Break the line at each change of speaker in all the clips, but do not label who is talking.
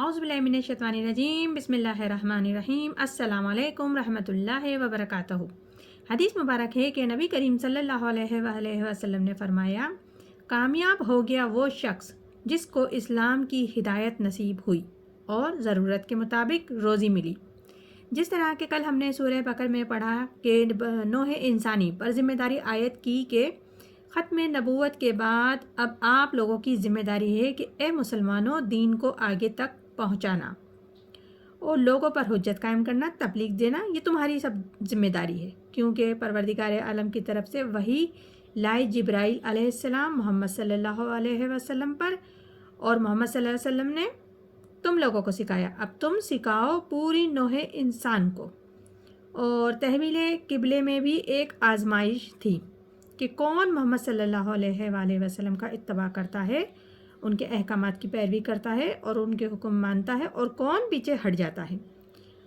औज़ुबिल्लाहिमिनश्शैतानिर्रजीम बिस्मिल्लाहिर्रहमानिर्रहीम अस्सलाम वालेकुम रहमतुल्लाहि व बरकातहू। हदीस मुबारक है कि नबी करीम सल्लल्लाहु अलैहि वसल्लम ने फरमाया, कामयाब हो गया वो शख्स जिसको इस्लाम की हिदायत नसीब हुई और ज़रूरत के मुताबिक रोज़ी मिली। जिस तरह के कल हमने सूरह बकर में पढ़ा कि नोहे इंसानी पर ज़िम्मेदारी आयत की कि ख़त्म नबूवत के बाद अब आप लोगों की ज़िम्मेदारी है कि ए मुसलमानों, दीन को आगे तक पहुंचाना और लोगों पर हुज्जत कायम करना, तबलीग देना, ये तुम्हारी सब जिम्मेदारी है, क्योंकि परवरदिगार आलम की तरफ से वही लाई जिब्राइल अलैहिस्सलाम मोहम्मद सल्लल्लाहु अलैहि वसल्लम पर, और मोहम्मद सल्लल्लाहु अलैहि वसल्लम ने तुम लोगों को सिखाया, अब तुम सिखाओ पूरी नोहे इंसान को। और तहवील किबले में भी एक आजमाइश थी कि कौन मोहम्मद सल्लल्लाहु अलैहि वसल्लम का इत्तबा करता है, उनके अहकामात की पैरवी करता है और उनके हुक्म मानता है, और कौन पीछे हट जाता है।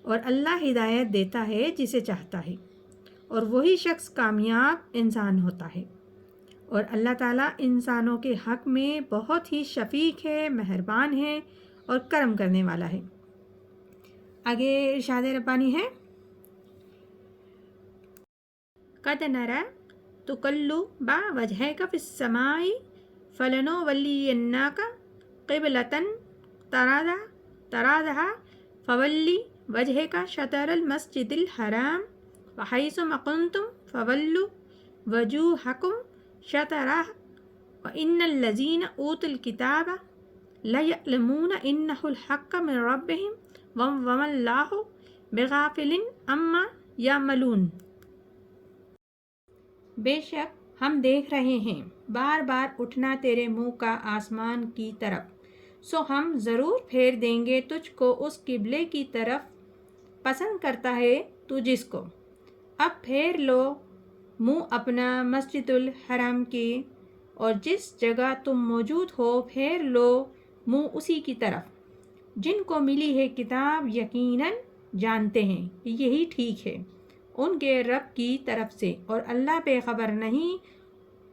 और अल्लाह हिदायत देता है जिसे चाहता है, और वही शख्स कामयाब इंसान होता है। और अल्लाह ताला इंसानों के हक़ में बहुत ही शफ़ीक है, मेहरबान है और करम करने वाला है। आगे इरशाद रब्बानी है, कद नरा तुकल्लु बा वजहका फिस्समाई फलनुवल्लियन्नका क़िबलतन तरादहा फवल्ली वजहका शतरल मस्जिदिल हराम वहैसुमा कुन्तुम फवल्लु वजूहकुम शतरह व इन्नल लज़ीना ऊतुल किताब लयअलमूना इन्नहुल हक़्क़ मिन रब्बिहिम वमल्लाहु बिगाफ़िलिन अम्मा यामलून। बेशक हम देख रहे हैं बार बार उठना तेरे मुंह का आसमान की तरफ, सो हम ज़रूर फेर देंगे तुझको उस किबले की तरफ पसंद करता है तू जिसको। अब फेर लो मुंह अपना मस्जिदुल हराम की, और जिस जगह तुम मौजूद हो फेर लो मुंह उसी की तरफ। जिनको मिली है किताब यकीनन जानते हैं कि यही ठीक है उनके रब की तरफ से, और अल्लाह बेखबर नहीं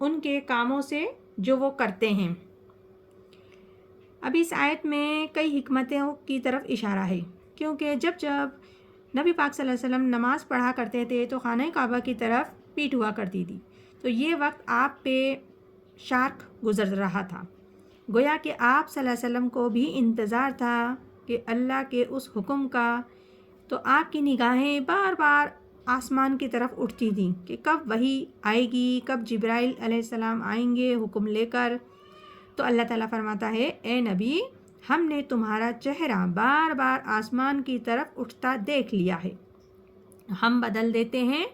उनके कामों से जो वो करते हैं। अब इस आयत में कई हिकमतों की तरफ इशारा है, क्योंकि जब जब नबी पाक सल्लल्लाहु अलैहि वसल्लम नमाज़ पढ़ा करते थे तो खाना काबा की तरफ पीठ हुआ करती थी, तो ये वक्त आप पे शार्क गुज़र रहा था। गोया कि आप सल्लल्लाहु अलैहि वसल्लम को भी इंतज़ार था कि अल्लाह के उस हुक्म का, तो आपकी निगाहें बार बार आसमान की तरफ उठती थी कि कब वही आएगी, कब जिब्राइल अलैहिस्सलाम आएंगे हुक्म लेकर। तो अल्लाह ताला फरमाता है, ए नबी, हमने तुम्हारा चेहरा बार बार आसमान की तरफ उठता देख लिया है। हम बदल देते हैं,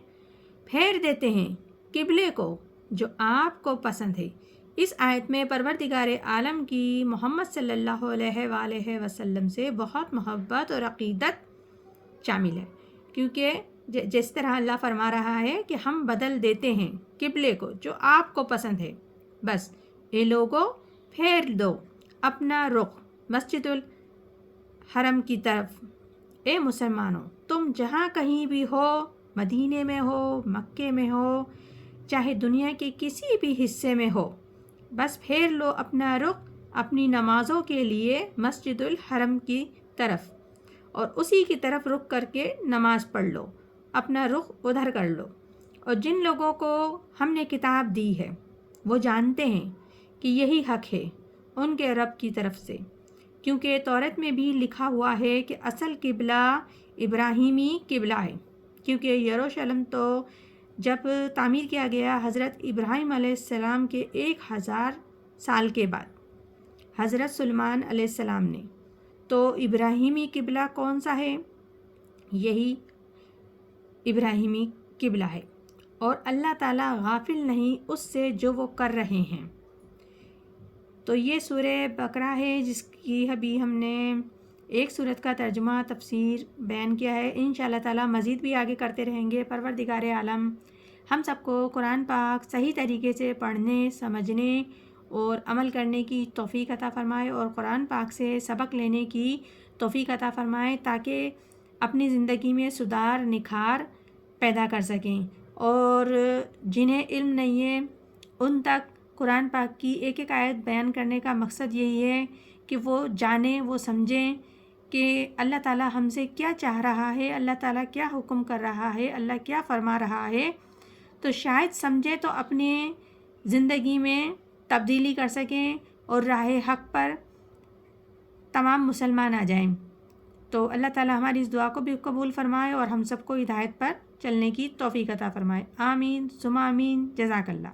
फेर देते हैं किबले को जो आपको पसंद है। इस आयत में परवरदिगार आलम की मोहम्मद सल्लल्लाहु अलैहि वसल्लम से बहुत मोहब्बत और अक़ीदत शामिल है, क्योंकि जिस तरह अल्लाह फरमा रहा है कि हम बदल देते हैं किबले को जो आपको पसंद है, बस ये लोगों फेर दो अपना रुख मस्जिदुल हरम की तरफ। ए मुसलमानों, तुम जहाँ कहीं भी हो, मदीने में हो, मक्के में हो, चाहे दुनिया के किसी भी हिस्से में हो, बस फेर लो अपना रुख अपनी नमाज़ों के लिए मस्जिदुल हरम की तरफ, और उसी की तरफ रुख करके नमाज़ पढ़ लो, अपना रुख उधर कर लो। और जिन लोगों को हमने किताब दी है वो जानते हैं कि यही हक़ है उनके रब की तरफ से, क्योंकि तौरात में भी लिखा हुआ है कि असल किबला इब्राहीमी किबला है, क्योंकि यरूशलेम तो जब तामीर किया गया हज़रत इब्राहीम अलैहिस्सलाम के 1000 साल के बाद हज़रत सुलेमान अलैहिस्सलाम ने, तो इब्राहीमी किबला कौन सा है? यही इब्राहीमी किबला है, और अल्लाह ताला गाफिल नहीं उससे जो वो कर रहे हैं। तो ये सूरह बकरा है जिसकी अभी हमने एक सूरत का तर्जुमा तफसीर बयान किया है। इंशाअल्लाह ताला मज़ीद भी आगे करते रहेंगे। परवरदिगार आलम हम सबको कुरान पाक सही तरीके से पढ़ने, समझने और अमल करने की तौफ़ीक अता फ़रमाए, और कुरान पाक से सबक लेने की तौफ़ीक अता फ़रमाए, ताकि अपनी ज़िंदगी में सुधार निखार पैदा कर सकें। और जिन्हें इल्म नहीं है उन तक कुरान पाक की एक एक आयत बयान करने का मकसद यही है कि वो जानें, वो समझें کہ اللہ تعالیٰ ہم سے کیا چاہ رہا ہے، اللہ تعالیٰ کیا حکم کر رہا ہے، اللہ کیا فرما رہا ہے، تو شاید سمجھے تو اپنے زندگی میں تبدیلی کر سکیں اور راہ حق پر تمام مسلمان آ جائیں۔ تو اللہ تعالیٰ ہماری اس دعا کو بھی قبول فرمائے اور ہم سب کو ہدایت پر چلنے کی توفیق عطا فرمائے۔ آمین ثم آمین۔ جزاک اللہ۔